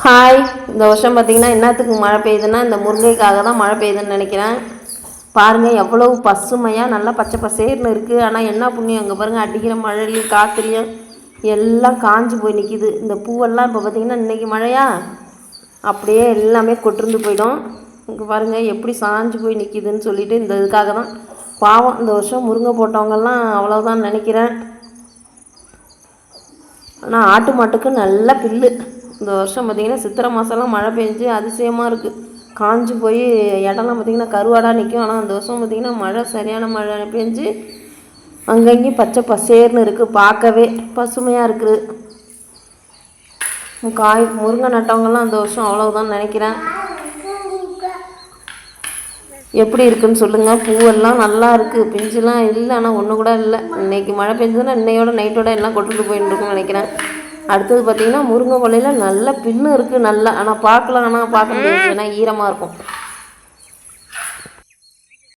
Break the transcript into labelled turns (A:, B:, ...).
A: Hi. இந்த வருஷம் பார்த்திங்கன்னா என்னத்துக்கு மழை பெய்யுதுன்னா இந்த முருங்கைக்காக தான் மழை பெய்யுதுன்னு நினைக்கிறேன். பாருங்கள் எவ்வளவு பசுமையாக நல்லா பச்சை பசேர்னு இருக்குது. ஆனால் என்ன புண்ணியம் அங்கே பாருங்கள், அடிக்கிற மழையிலையும் காற்றுலையும் எல்லாம் காஞ்சி போய் நிற்கிது. இந்த பூவெல்லாம் இப்போ பார்த்திங்கன்னா இன்றைக்கி மழையா அப்படியே எல்லாமே கொட்டிருந்து போயிடும். இங்கே பாருங்கள் எப்படி சாஞ்சு போய் நிற்கிதுன்னு சொல்லிட்டு இந்த இதுக்காக தான் பாவம் இந்த வருஷம் முருங்கை போட்டவங்கெல்லாம் அவ்வளோதான் நினைக்கிறேன். ஆனால் ஆட்டு மாட்டுக்கு நல்ல பில்லு. இந்த வருஷம் பார்த்திங்கன்னா சித்திரை மாதம்லாம் மழை பெஞ்சு அதிசயமாக இருக்குது. காஞ்சி போய் இடம்லாம் பார்த்திங்கன்னா கருவாடாக நிற்கும். ஆனால் அந்த வருஷம் பார்த்திங்கன்னா மழை சரியான மழை பெஞ்சு அங்கங்கேயும் பச்சை பசேர்னு இருக்குது. பார்க்கவே பசுமையாக இருக்குது. முருங்கை நட்டவங்கெல்லாம் அந்த வருஷம் அவ்வளோதான் நினைக்கிறேன். எப்படி இருக்குதுன்னு சொல்லுங்கள். பூவெல்லாம் நல்லா இருக்குது, பிஞ்சுலாம் இல்லை, ஆனால் ஒன்று கூட இல்லை. இன்றைக்கி மழை பெஞ்சதுன்னா இன்னையோட நைட்டோட எல்லாம் கொட்டுட்டு போயிட்டுருக்குன்னு நினைக்கிறேன். அடுத்தது பார்த்திங்கன்னா முருங்கை கொலையில் நல்ல பின்னு இருக்குது நல்லா. ஆனால் பார்க்கலாம், ஆனால் பார்க்க முடியாது, ஏன்னா ஈரமாக இருக்கும்.